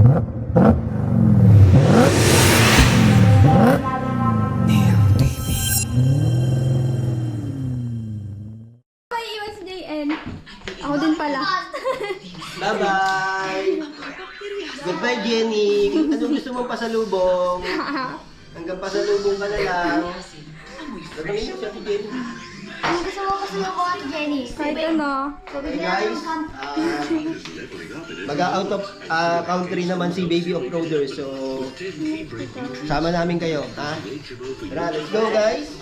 May iwan si JN. Ako din pala. Bye-bye! Goodbye, Jenny! Anong gusto mong pasalubong? Hanggang pasalubong ka na lang. Gagawin mo siya si Jenny. Ang gusto mo kasi yung mga Jenny. Kahit ano. Hey guys, mag-out of country naman si Baby Off-Roader. So, sama namin kayo. Ha? Tara, let's go guys!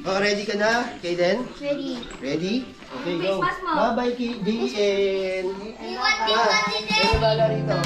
Oh, ready ka na? Kaden? Ready. Ready? Okay, go. Christmas mo. Bye-bye, JN! Iwan din. Ano bala rito?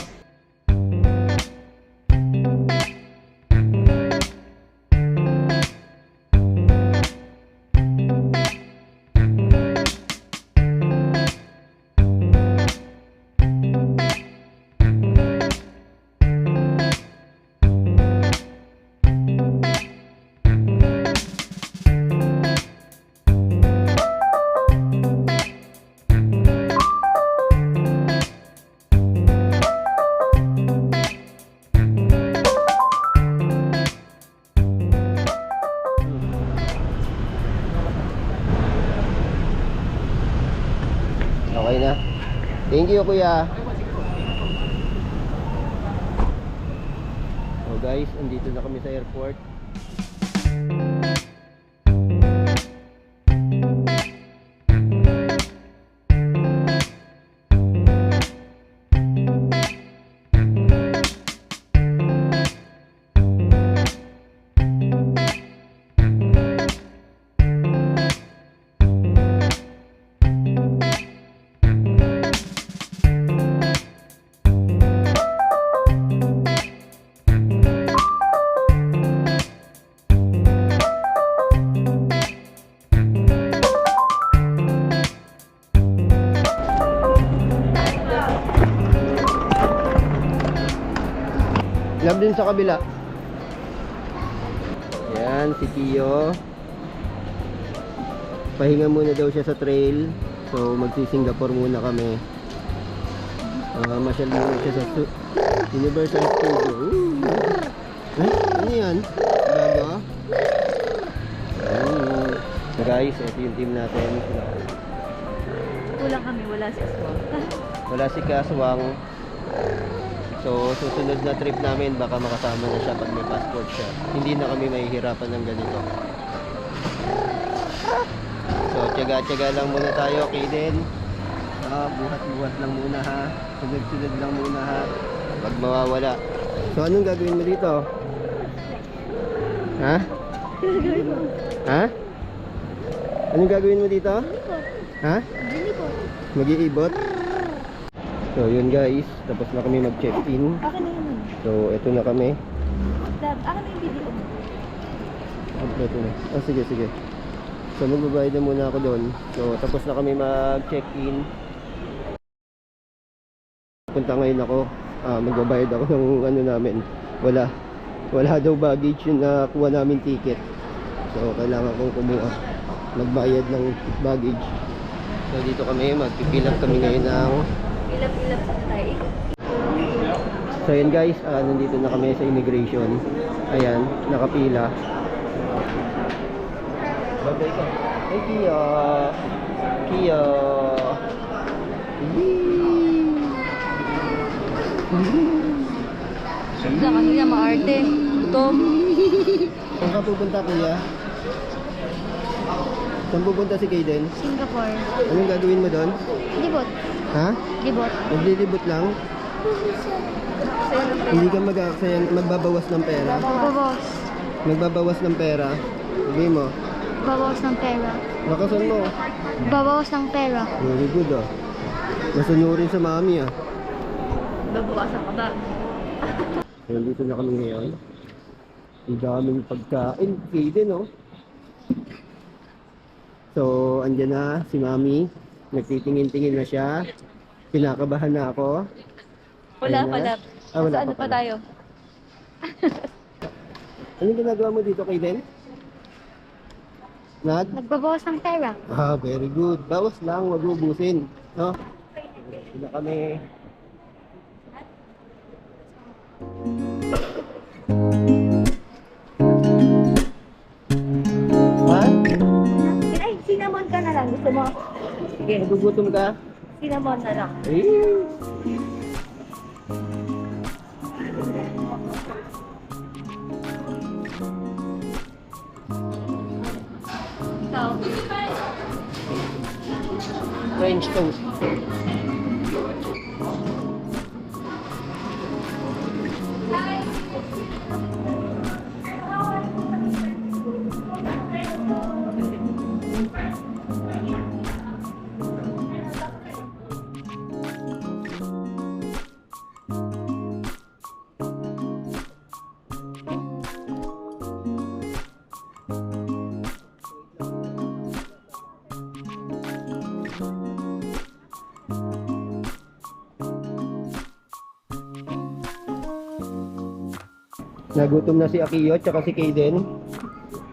Okay na. Thank you, kuya. So guys, andito na kami sa airport. Love din sa kabila. Ayan, si Tio. Pahinga muna daw siya sa trail. So, magsi-Singapore muna kami. Masyal muna siya sa Universal Studio. Ano yan? Bago? So guys, ito yung team natin. Kulang kami, wala si Aswang. Wala si Kaswang. So, susunod na trip namin, baka makasama na siya pag may passport siya. Hindi na kami mahihirapan ng ganito. So, tiyaga-tiyaga lang muna tayo, Kaden. Buhat-buhat lang muna ha. Sunod-sunod lang muna ha. Pag mawawala. So, anong gagawin mo dito? Ha? Ha? Anong gagawin mo dito? Ha? Mag-iibot? So yun guys, tapos na kami mag-check-in. Akin na yun. So eto na kami. Dad, akin na yung video mo. Ito na. Sige, sige. So magbabayad na muna ako doon. So tapos na kami mag-check-in. Punta ngayon ako. Magbabayad ako ng ano namin. Wala daw baggage yung nakuha namin ticket. So kailangan kong kumuha. Magbayad ng baggage. So dito kami, magpipilang kami ngayon ng Ilap-ilap sa tayo. so yun guys, nandito na kami sa immigration. Ayan, nakapila. Babay ka. Hey Kia. Kia. Sa kanina maarte. Tom. Saan ka pupunta, Kuya? Saan pupunta si Kaden? Singapore. Anong gagawin mo doon? Libot. Ha? Libot. Maglilibot lang? Hindi ka magbabawas ng pera? Babawas. Magbabawas ng pera? Sabi mo? Babawas ng pera. Lakasan mo. Babawas ng pera. Very good ah. Masunurin sa mami ah. Babawasan ka ba? So, dito na kami ngayon. Ang daming pagkain. Kaden oh. So, andyan na si mami. Nagtitingin-tingin na siya. Kinakabahan na ako. Wala Ayun na. pala. Wala Saan pa pa pala. tayo? Anong ginagawa mo dito, Kaden? Nagbabawas ng pera. Very good. Bawas lang, wag ubusin. No? Sila kami. Sige. Nagugutom ka? Cinnamon na lang. Eh. Ikaw. French toast. Nagutom na si Akiyo at si Kaden.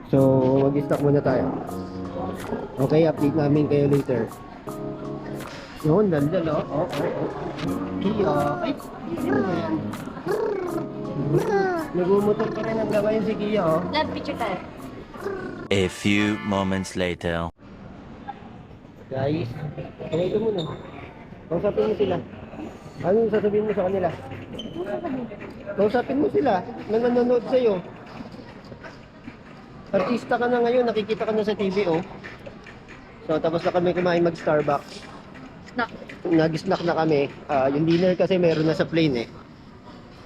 So, mag-stock muna tayo. Okay, update namin kayo later. Yun, daldal oh. Oh. Kiyo. Ay, ano ba yan? Nagumutom pa rin hanggang ngayon si Kiyo. Love picture tayo. A few moments later. Guys, okay ito muna. Kausapin mo sila. Anong sasabihin mo sa kanila? Kausapin mo sila nang nanonood sa'yo. Artista ka na ngayon, nakikita ka na sa TV, oh. So, tapos na kami kumain mag-Starbucks. Snack. Nag-snack na kami. Yung dinner kasi meron na sa plane, eh.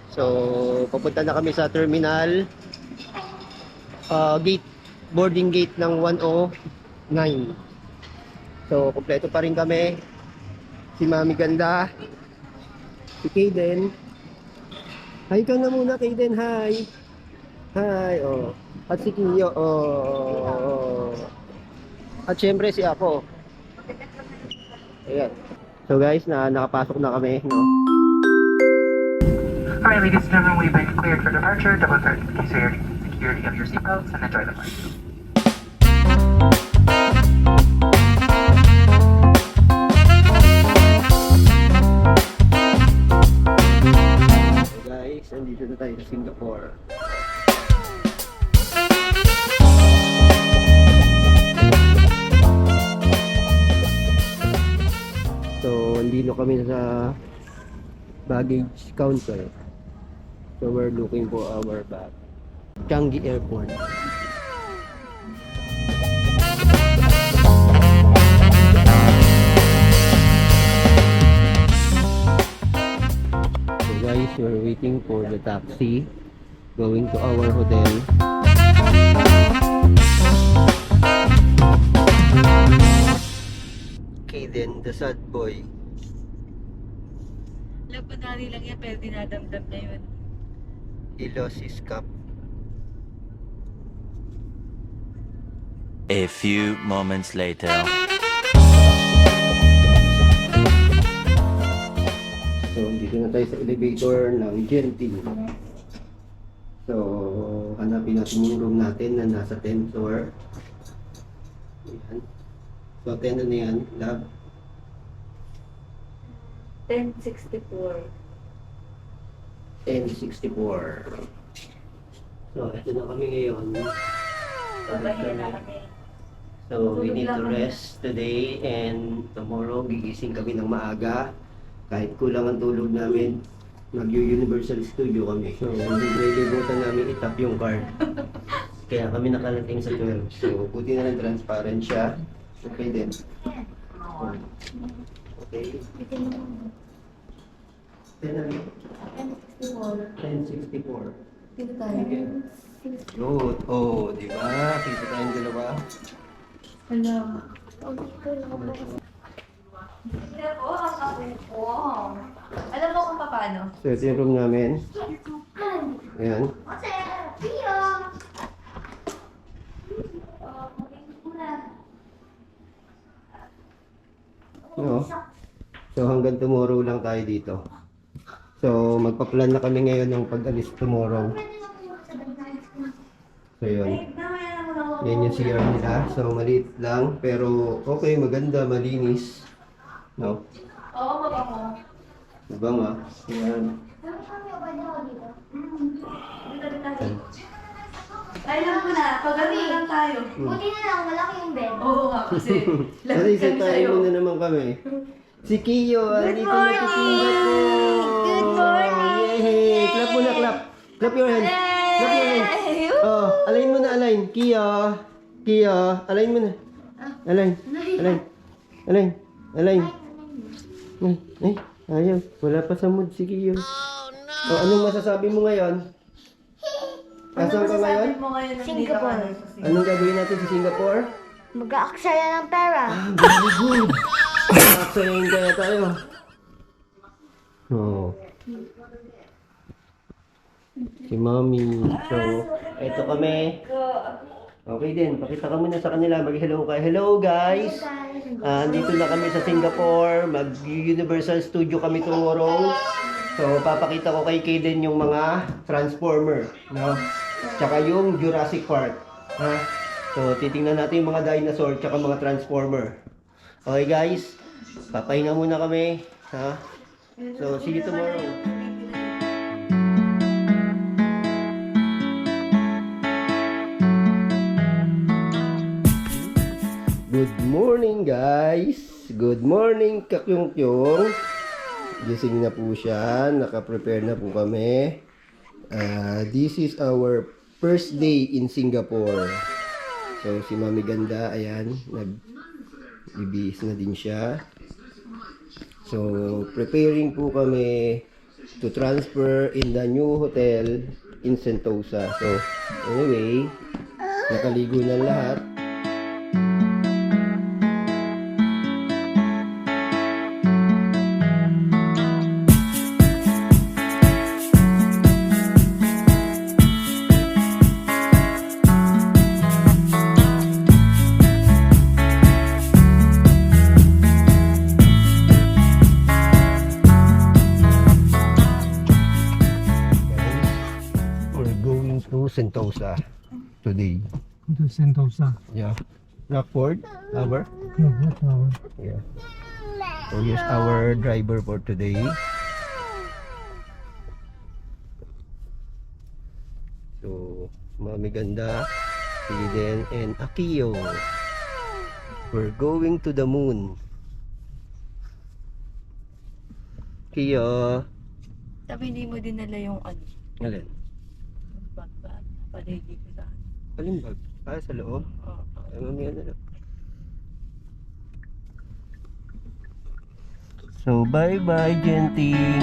So, papunta na kami sa terminal. Boarding gate ng 109. So, kompleto pa rin kami. Si Mami Ganda. Si Kaden. Hi ka na muna, Kaden. Hi. Hi, oh. At si Kiyo, oh. At syempre si Ako. Ayan. So guys, nakapasok na kami, no? Alright, ladies and gentlemen, we've been cleared for departure. Double check security of your seatbelts and enjoy the flight. So guys, andito na tayo sa Singapore. So, andito kami sa baggage counter. So, we're looking for our bag. Changi Airport. So guys, we're waiting for the taxi going to our hotel. Kaden, the sad boy. Labanari lang yan, pero dinadamdam niya yun. He lost his cup. A few moments later. So, dito na tayo sa elevator ng Genting. So, hanapin natin yung room natin na nasa 10th floor. Ayan. So, 10 na yan, lab. 1064. 1064. So, ito na kami ngayon. Babahin na kami. So, we need to rest today and tomorrow gigising kami ng maaga. Kahit kulang ang tulog namin, mag-Universal Studio kami. So, hindi nilibutan namin itap yung card. Kaya kami nakalating sa 12. So, buti na lang transparent siya. Okay din. Okay. 1064. Dito tayo. Good. Oh, di ba? Kita tayong dalawa. Hello. Alam mo kung paano? So, ito yung room namin. Ayan. No? So, hanggang tomorrow lang tayo dito. So, magpa-plan na kami ngayon ng pag-alis tomorrow. So, yun. Yan yung CR nila. So, maliit lang. Pero, okay, maganda, malinis. No? Oo, mabango. Diba nga? Yan. Dito rin tayo. Ay, alam ko na. Pag-ano lang tayo. Buti na lang, malaki yung bed. Oo nga, kasi lahat Kasi kami tayo sa'yo. muna naman kami. Si Kiyo, andito na si Singapore. Good morning! Yay! Clap muna, clap. Clap your hands. Clap your hands. Oh, align mo na, align. Kiyo. Kiyo, align mo na. Align. Align. Align. Align. Ay, ayaw. Wala pa sa mood si Kiyo. Oh, anong masasabi mo ngayon? Asan ka ngayon? Mo ngayon nandito Singapore. ka na sa Singapore. Anong gagawin natin sa Singapore? Mag-aaksaya ng pera. Very good. Makaksayahin kaya tayo. Oo. Si Mami. So, eto kami. Okay din, pakita ka muna sa kanila. Mag-hello ka. Hello guys! Dito na kami sa Singapore. Mag-Universal Studio kami tomorrow. So, papakita ko kay Kaden yung mga Transformer. No? Tsaka yung Jurassic Park. Ha? So, titingnan natin yung mga dinosaur tsaka mga Transformer. Okay guys, papahinga muna kami. Ha? So, see you tomorrow. Good morning guys! Good morning kakyong-kyong! Gising na po siya, naka-prepare na po kami. This is our first day in Singapore. So si Mami Ganda, ayan, nag-bibihis na din siya. So preparing po kami to transfer in the new hotel in Sentosa. So anyway, nakaligo na lahat. We're going to Sentosa today. To Sentosa. Yeah. Rockford, our? No, not our. Yeah. So here's our driver for today. So, Mami Ganda, Eden, and Akiyo. We're going to the moon. Akiyo. Sabi hindi mo dinala yung ano. Alin? Palagi ko sa Alin bag? Sa loob? Oo. Ay, mamaya na lang. So, bye-bye, Genting.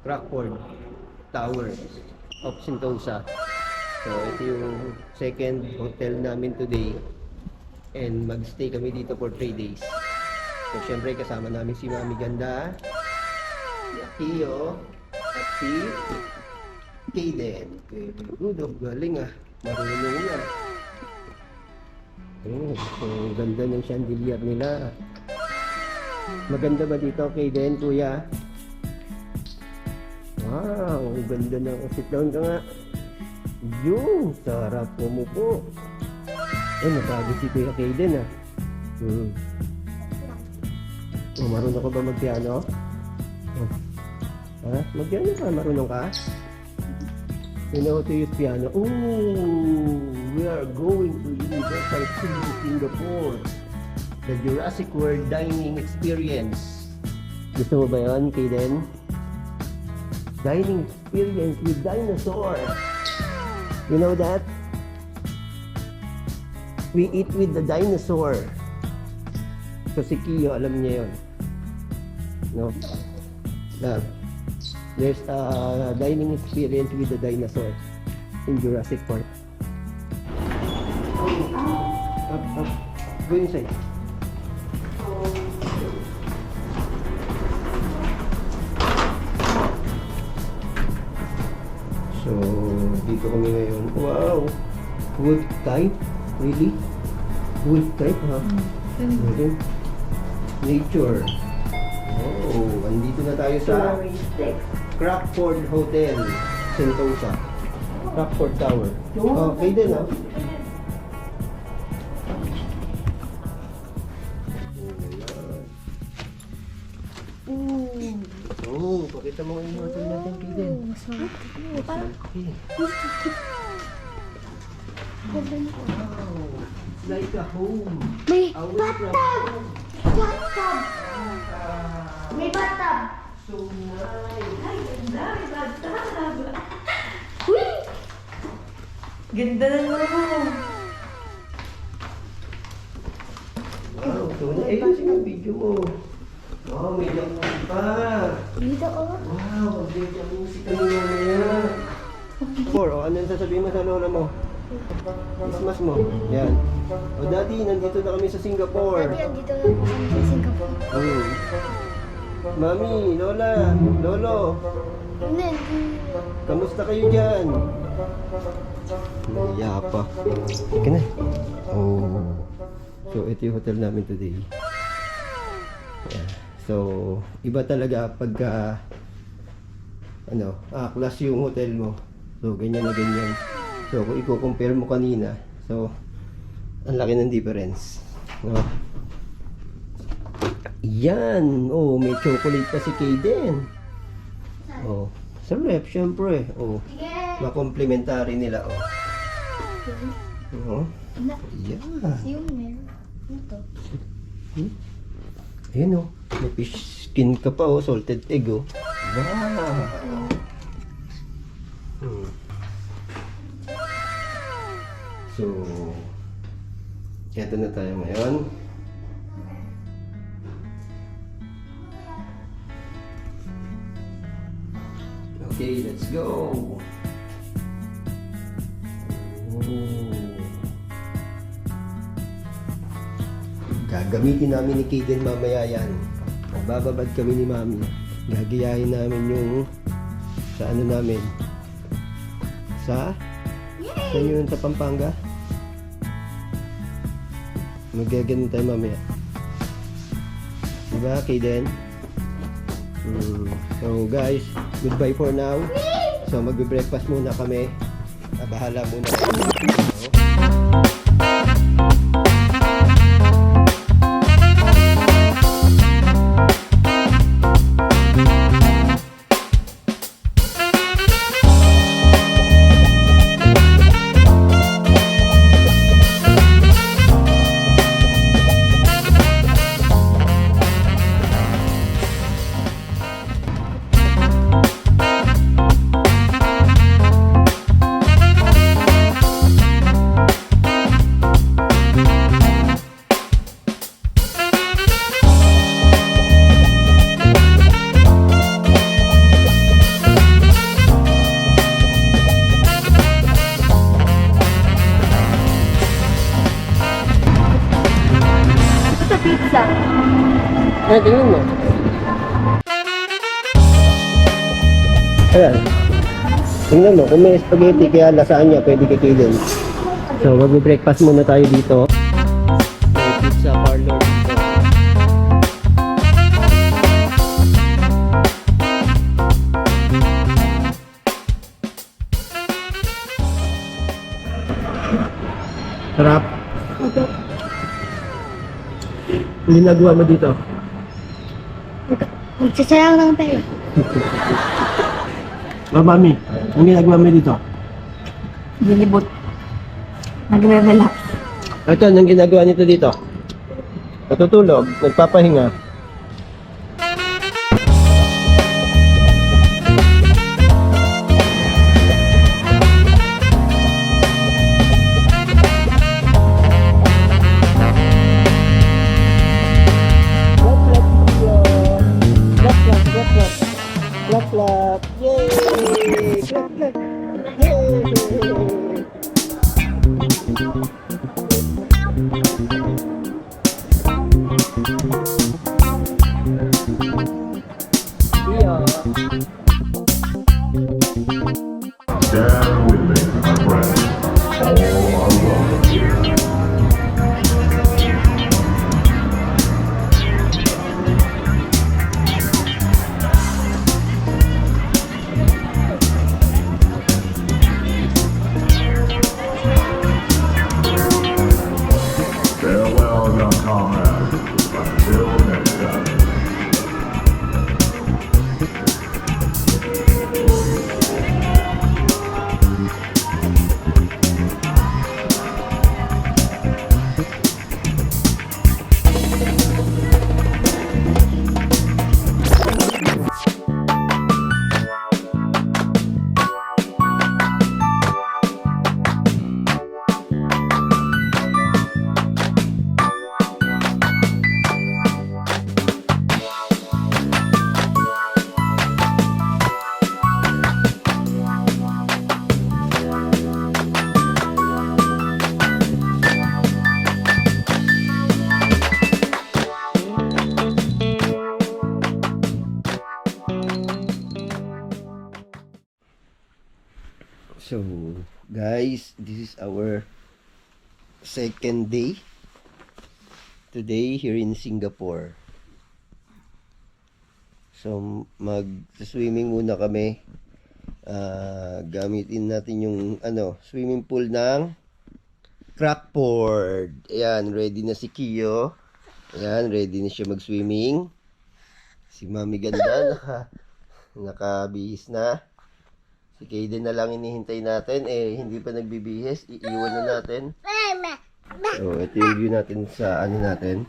Rockford Tower of Sentosa. So ito yung second hotel namin today and magstay kami dito for 3 days. So syempre kasama namin si Mami Ganda, si Akiyo, at si Kaden. Okay, good of galing marunong na. So ganda ng chandelier nila. Maganda ba dito Kaden, kuya? Wow, ang ganda ng sit down ka nga. Yung sarap po mo po. Ay, napagod si Kuya Kaden Oh, marunong ka ba mag-piano? Oh. Ha? Mag-piano ka? Marunong ka? You know how to use piano? Ooh, we are going to Universal Studio Singapore. The Jurassic World Dining Experience. Gusto mo ba yun, Kaden? Dining experience with dinosaur. You know that? We eat with the dinosaur. So si Kiyo, alam niya yun. No? There's a dining experience with the dinosaur in Jurassic Park. Up. Go inside. So, dito kami ngayon. Wow! Wood type? Really? Wood type, ha? Okay. Nature. Oh, andito na tayo sa Crockford Hotel, Sentosa. Crockford Tower. Okay din, ha? Oh, pakita mo yung hotel natin, Kaden. Okay. Wow, like a home. May Away bathtub! from- Bathtub! May bathtub! So nice. Ay, ganda. May bathtub. Uy! Ganda na naman. Wow, so nice. Ayun, sige, video mo. Wow, may jacuzzi pa. Dito oh. Wow, may jacuzzi ka nyo mamaya. Ano yung sasabihin mo sa lola mo? Christmas mo. Yan. O daddy, nandito na kami sa Singapore. Dati andito na po kami sa Singapore. Mami, lola, lolo, Hindi. kamusta kayo dyan? Naiya pa. Ika na. Oh. So, ito yung hotel namin today. Yeah. So, iba talaga pagka class yung hotel mo. So, ganyan na ganyan. So, kung i-compare mo kanina, so, ang laki ng difference. No? Yan! Oh, may chocolate pa si Kaden. Oh, sa rep, syempre. Oh, ma-complimentary nila. Oh. Oh. Yan. Yung meron. Ito. Ayun oh, may fish skin ka pa oh, salted egg oh. Wow! So, eto na tayo ngayon. Okay, let's go! Gagamitin namin ni Kaden mamaya yan. Magbababad kami ni Mami. Gagayahin namin yung sa ano namin. Saan yun? Sa Pampanga? Magaganon tayo mamaya. Diba, Kaden? So guys, goodbye for now. So magbe-breakfast muna kami. Bahala muna. Pizza. Tingnan mo. Ayan. Tingnan mo, kung may spaghetti kaya lasagna, pwede kay Kaden. So, mag-breakfast muna tayo dito. May pizza parlor dito. Sarap. Ang ginagawa mo dito? Magsasayang ng pera. Mami, ang ginagawa mo dito? Binibot. Nagre-relax. Ito, anong ginagawa nito dito? Natutulog, nagpapahinga. Clap, clap. Yay! Clap, clap. Yay! Yeah. Stand with me, my friend. All are welcome here. Farewell, young comrades. Until next time. So, guys, this is our second day today here in Singapore. So, mag-swimming muna kami. Gamitin natin yung swimming pool ng Crackport. Ayan, ready na si Kiyo. Ayan, ready na siya mag-swimming. Si Mami ganda, nakabihis na. Si Kaden na lang inihintay natin. Hindi pa nagbibihis. Iiwan na natin. So, ito yung view natin sa natin.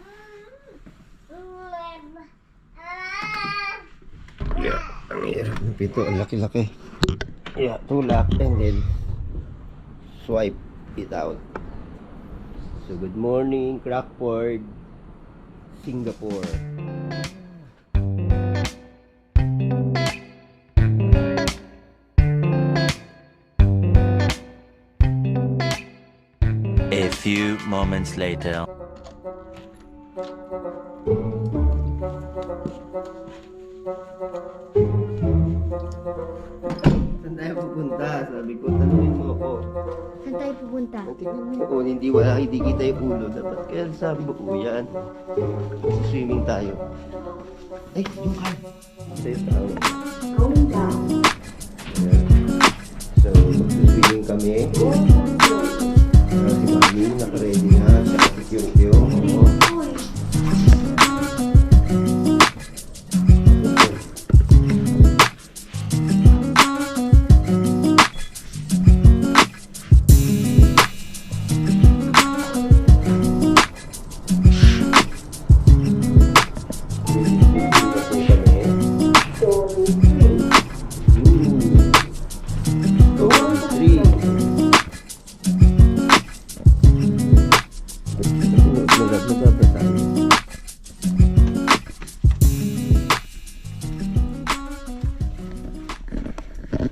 Yeah, ang hirap ng pito. Ang laki-laki. Yeah, tulak. And then, swipe it out. So, good morning, Crackport, Singapore. A few moments later. Saan tayo pupunta? Sabi ko, tanungin mo ako. Saan tayo pupunta? Tingnan mo, hindi kita yung ulo. Dapat kaya sabi mo, yan. Swimming tayo. Ay, yung car. Sa'yo tao. So, mag-swimming kami. Si Mami, naka-ready na. Siya kasi yung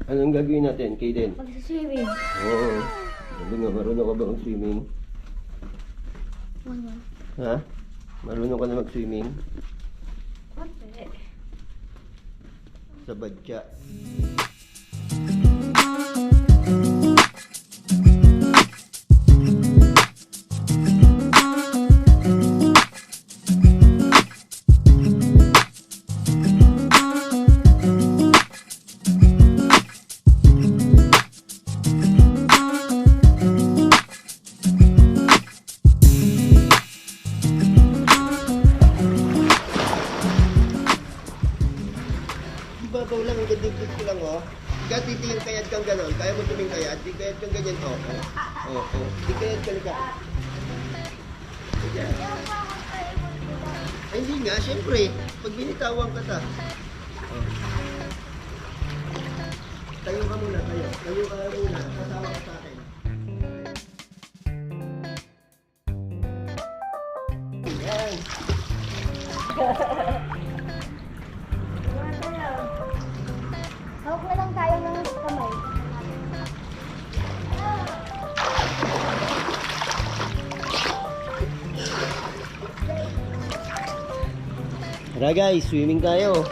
Anong gagawin natin, Kaden? Mag-swimming. Oo. Sabi nga, marunong ka ba mag-swimming? Ano? Ha? Marunong ka na mag-swimming? Konti. Sa badya. Babaw lang, ang ganda-ganda ko lang, oh. Ika, titingin kayad kang ganon. Kaya mo tuming kayad? Di kayad kang ganyan, oh. Di kayad ka lika. Ayan. Ay, hindi nga, syempre. Pag binitawan ka ta. Oh. Tayo ka muna, tayo. Tayo ka muna. Kasama ka sa akin. Ayan. Tara guys, swimming tayo.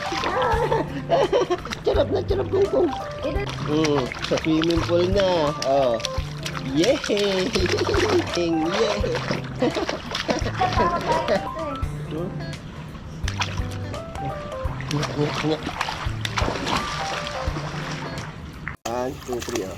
Charap na, charap kung. Sa swimming pool na. Oh. Yay! Yay! One, two, three, oh.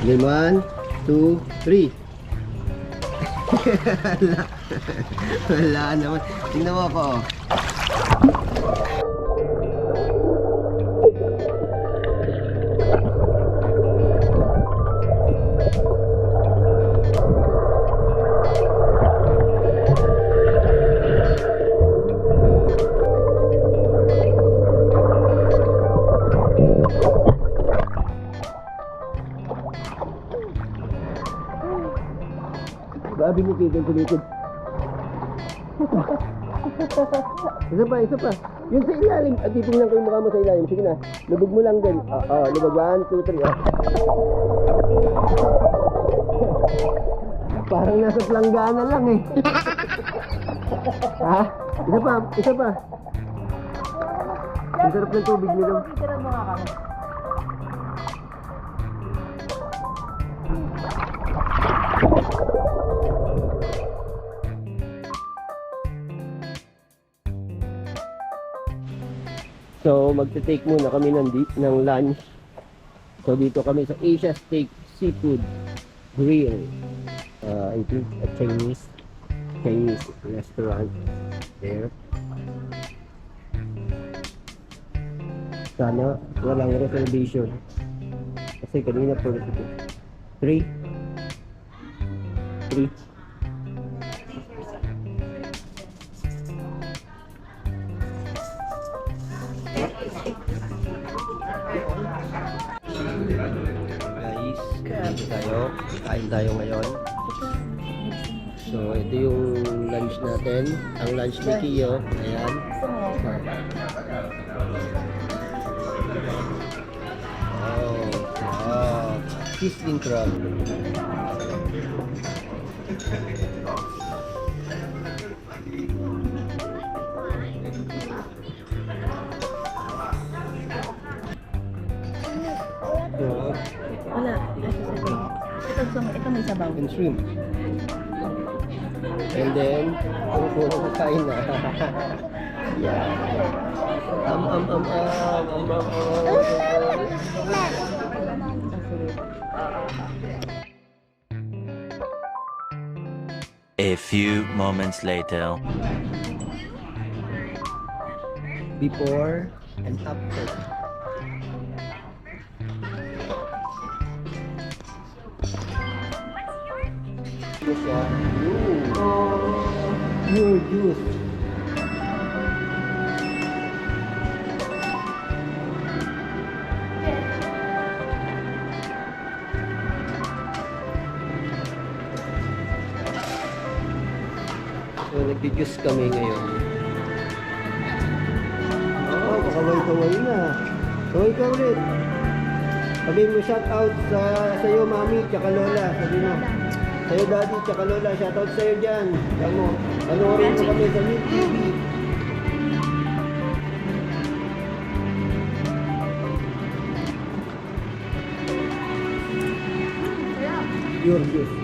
Game 1, 2, 3. Wala naman. Tingnan mo ako. Babi ni Kevin tulikod. Isa pa. Yun sa ilalim. At titingnan ko yung mukha mo sa ilalim. Sige na. Lubog mo lang din. Lubog. 1, 2, 3. Parang nasa planggana lang eh. Ha? Isa pa. Ang sarap ng tubig nito. So, magte-take muna kami ng lunch. So, dito kami sa Asia Steak Seafood Grill. I think a Chinese restaurant there. Sana walang reservation. Kasi kanina po 3. Guys, kain tayo ngayon. So, ito yung lunch natin. Ang lunch ni Kiyo. Ayan. Sizzling crab. Wala. Ito may sabaw. And shrimp. And then, puro kain na. Yeah. A few moments later. Before and after. Your juice. So, nag-juice kami ngayon. Pakaway-kaway na. Kaway ka ulit. Sabihin mo shout out sa'yo mami, tsaka lola. Sabihin mo. Sa'yo daddy, tsaka lola. Shout out sa'yo dyan. Panoorin mo kami sa TV. Your juice.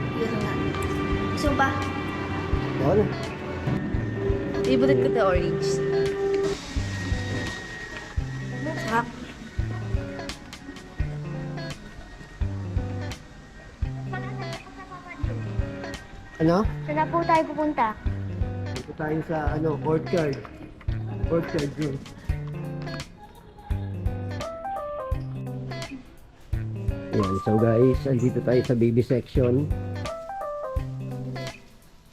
Gusto mo ba? Ako na. Favorite ko the orange. Sarap. Ano? Saan na po tayo pupunta? Dito tayo sa orchard. Orchard yun. Ayan, so guys, andito tayo sa baby section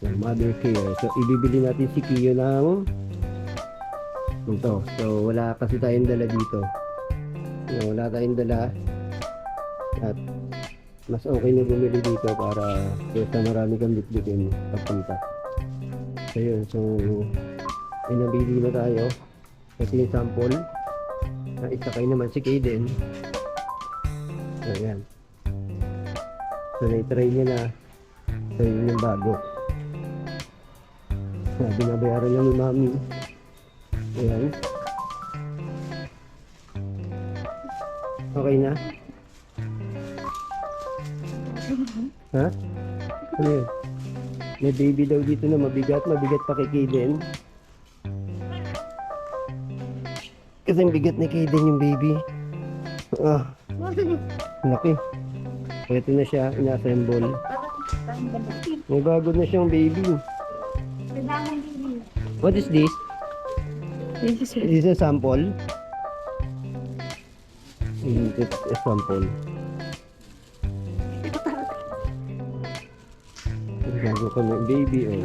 ng mother care. So, ibibili natin si Kiyo ng ito. So, wala kasi tayong dala dito. So, wala tayong dala. At mas okay na bumili dito para sa marami kang bitbitin papunta. So, yun. So, ay nabili na tayo. Kasi yung sample. Isakay naman si Kaden. Ayan. So, na-try niya na. So, yun yung bago. Binabayaran lang ni Mami. Ayan. Okay na? Ha? Ano yun? May baby daw dito na mabigat. Mabigat pa kay Kaden. Kasi ang bigat ni Kaden yung baby. Ah, laki. Ito na siya, ina-assemble. May bago na siyang baby. What is this? This is a sample. This is a sample. Bago ko na baby. Oh.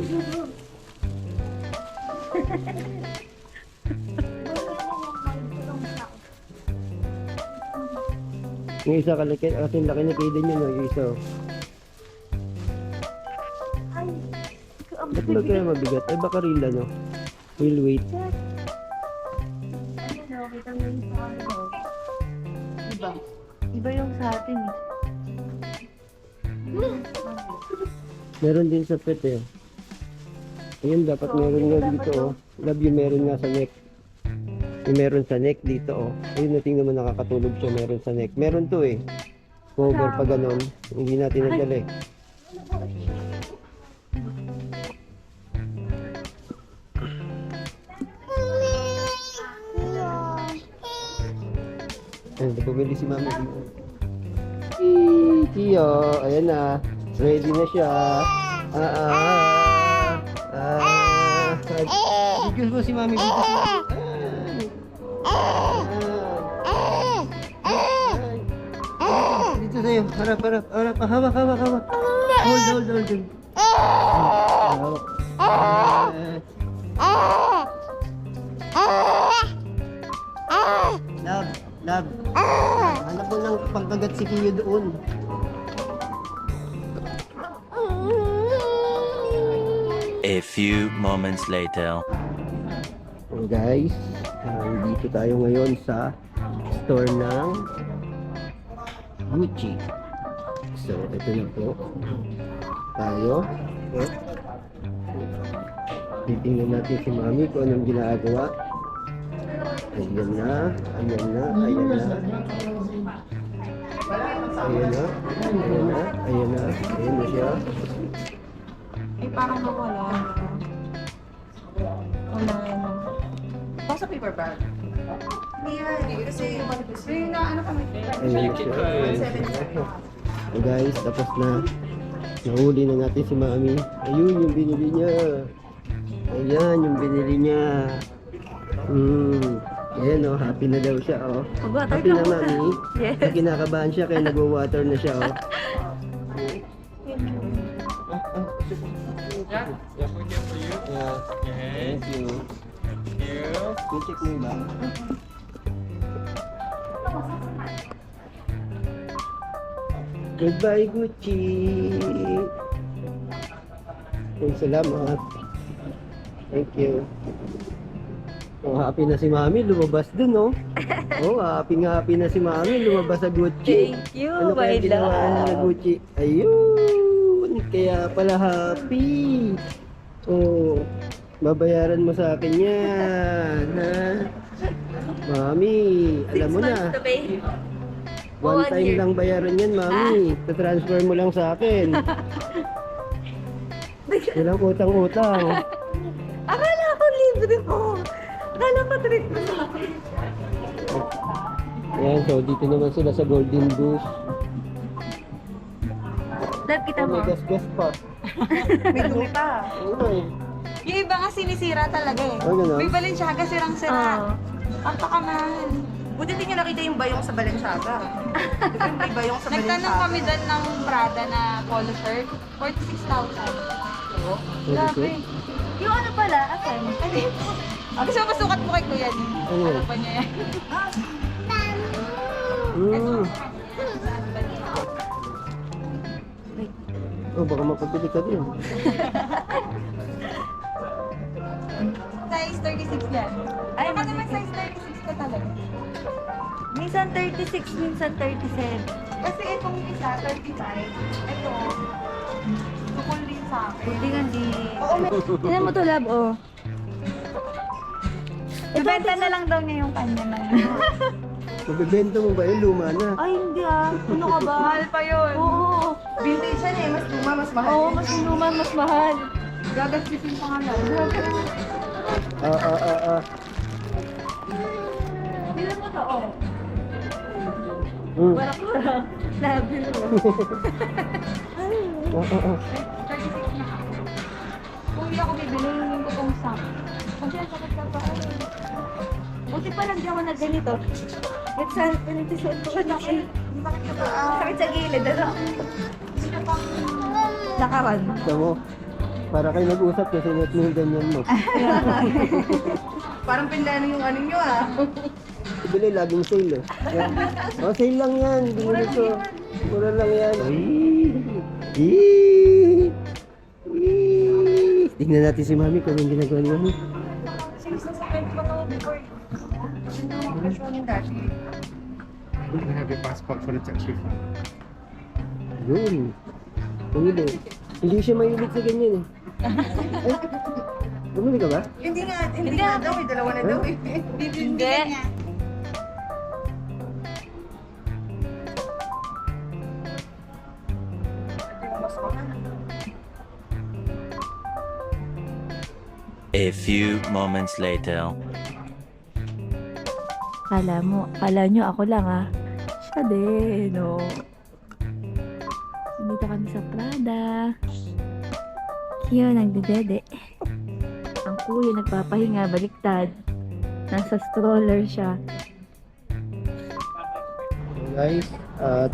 Yung isa kalaki, kasi laki na kayo din yun, yung isa. Ba't ba kaya mabigat? Ay baka real ano? Real weight. Iba. Iba yung sa atin eh. Meron din sa pet eh. Ayun, dapat meron nga dito oh. Love you, meron nga sa neck. Yung meron sa neck dito oh. Ayun, nating naman nakakatulog siya, meron sa neck. Meron to eh. Cover pa ganon. Hindi natin nagdala eh. Ayun, bumili si Mami dito. Kiyo, ayan na. Ready na siya. Bigyan mo si Mami dito. Dito sa'yo. Harap. Hawak. Hold. Love. Hanap mo ng pangkagat si Kiyo doon. A few moments later. So guys, dito tayo ngayon sa store ng Gucci. So ito na po. Tayo. Titingnan natin si Mami kung anong ginagawa. Ayan na. Ayan na siya. Eh, parang nawala. Wala yan. Basta paper bag. Hindi kasi yung ano kami. Ayan siya. So guys, tapos na. Nahuli na natin si Mami. Ayun yung binili niya. Ayan yung binili niya. Ayan oh, happy na daw siya oh. Happy na Mami. Yes. Kinakabahan siya kaya nagwa-water na siya oh. Yeah. Thank you. You check mo ba? Goodbye Gucci. Salamat. Thank you. Oh, happy na si Mami, lumabas dun, oh. Oh, happy na si Mami, lumabas sa Gucci. Thank you, Ano my kaya ginawa niya na love. Gucci? Ayun, kaya pala happy. Oh, babayaran mo sa akin yan, ha? Mami, alam mo na. To pay. One 1 time year. lang bayaran yan, Mami. Ta-transfer mo lang sa akin. Walang utang-utang. Akala ko libre mo. Akala ko treat mo sa akin. Ayan, so dito naman sila sa Golden Goose. Love kita Oh, mo. may gas-gas pa. May dumi pa. Oo eh. Yung iba nga sinisira talaga eh. Oh, gano'n? May Balenciaga sirang-sira. Oo. Ang pakamahal. Buti hindi nyo nakita yung bayong sa Balenciaga. Diba yung may bayong sa Balenciaga? Nagtanong kami doon ng Prada na polo shirt. 46,000. Grabe. Yung ano pala, asan? Kasi mapasukat mo kay Kuya din. Ano? Ano pa niya yan? Oh, baka mapapili ka din. Size 36 yan. Ay, baka naman size 36 ka talaga. Minsan 36, minsan 37. Kasi itong isa, 35. Ito, sukul din sa akin. Hindi nga di. Oo, may Tignan mo to, love, oh. Ibenta na lang daw niya yung kanya na yun. Mabibenta mo ba yun? Luma na. Ay, hindi ah. Ano ka ba? mahal pa yun. Oo. Vintage yan eh, mas luma, mas mahal. Oo, mas inuman, mas mahal. Gagastisin pa nga lang. Tignan mo to, oh. Hmm. Warak-warak. Labi mo. 36 na ako. Kung hindi ako bibili, hindi ko tong stock. Kasi ang sakit ka pa. Buti pa lang di ako na ganito. At sa pinitisuot ko na siya. Bakit ka pa? Sakit sa gilid, ano? Hindi ka pa. Lakaran. Gusto mo? Para kayo nag-usap kasi sinuot mo yung ganyan mo. Parang pinlano yung ano nyo ah. Bili, laging sale eh. Yan. Oh, sale lang yan. Binili ko. Mura lang yan. Tingnan natin si Mami kung anong ginagawa ni Mami. Sinisasakit pa to before. Ano yung presyon yung dati? You can have your passport for the tax refund. Yun. Bumili. Hindi siya mahilig sa ganyan eh. Ay, bumili ka ba? Hindi nga daw eh, dalawa na daw eh. Hindi. A few moments later. Kala nyo ako lang ah. Siya din, no. Dito kami sa Prada. Kiyo, nagdedede. Ang kuya nagpapahinga, baliktad. Nasa stroller siya. So guys,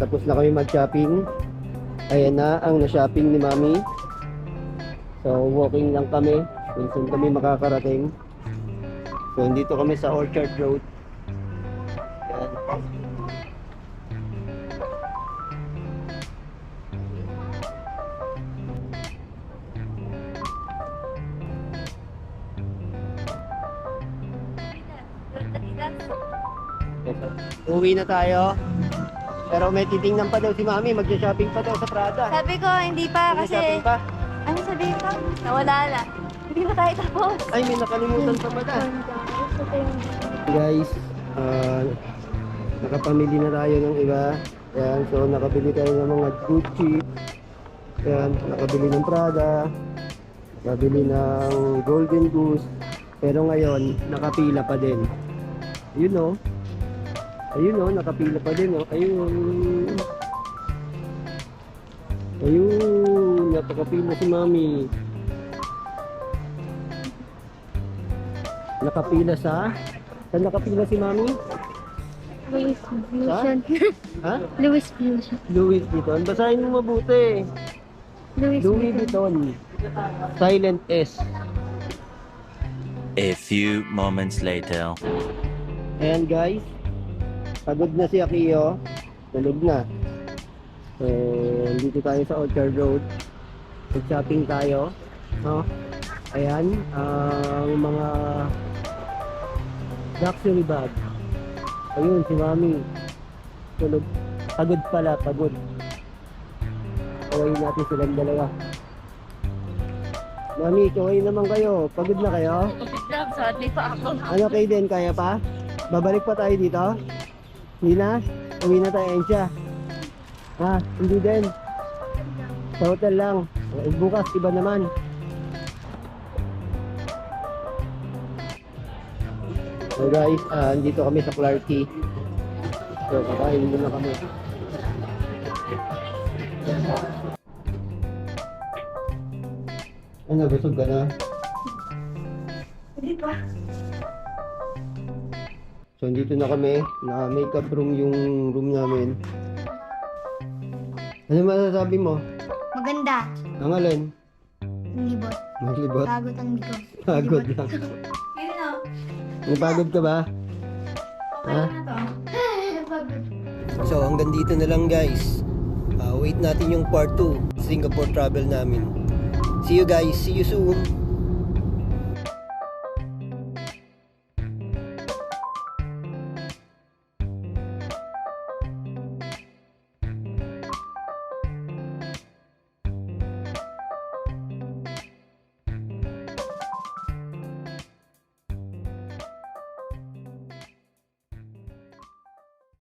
tapos na kami mag-shopping. Ayan na ang na-shopping ni Mami. So walking lang kami. Minsan kami makakarating. So dito kami sa Orchard Road. Ayan. Uwi na tayo. Pero may titingnan pa daw si Mami. Mag-shopping pa daw sa Prada. Sabi ko, hindi pa kasi... Mag-shopping pa? Ano sabihin ko? Nawala na. Hindi pa tayo tapos. Ay, may nakalimutan pa pala. Guys, nakapamili na tayo ng iba. Ayan, so nakabili tayo ng mga Gucci. Ayan, nakabili ng Prada. Nakabili ng Golden Goose. Pero ngayon, nakapila pa din. Ayun o. Ayun o, nakapila pa din o. Ayun. Ayun, napakapila si Mami. Nakapila sa? Saan nakapila si Mami? Louis Vuitton. Ha? Louis Vuitton. Louis Vuitton. Basahin mo mabuti. Louis Vuitton. Silent S. A few moments later. Ayan guys. Pagod na si Akio. Tulog na. So, dito tayo sa Orchard Road. Mag-shopping tayo. No? Ayan. Ang mga luxury bag. Ayun, si Mami. Tulog. Pagod pala, pagod. Kawain natin silang dalawa. Mami, kawain naman kayo. Pagod na kayo? Sorry pa ako. Ano kayo din? Kaya pa? Babalik pa tayo dito? Hindi na? Uwi na tayo, Ensya. Ha? Hindi din. Sa hotel lang. Bukas, iba naman. So guys, andito kami sa Clarke. So, kakain muna kami. Ano, busog ka na? Hindi pa. So, dito na kami. Naka-makeup room yung room namin. Ano masasabi mo? Maganda. Ang alin? Ang libot. Maglibot? Pagod ang likod. Pagod lang. Yun o. Napagod ka ba? Ha? Pagod. So, hanggang dito na lang guys. Wait natin yung part 2 Singapore travel namin. See you guys. See you soon.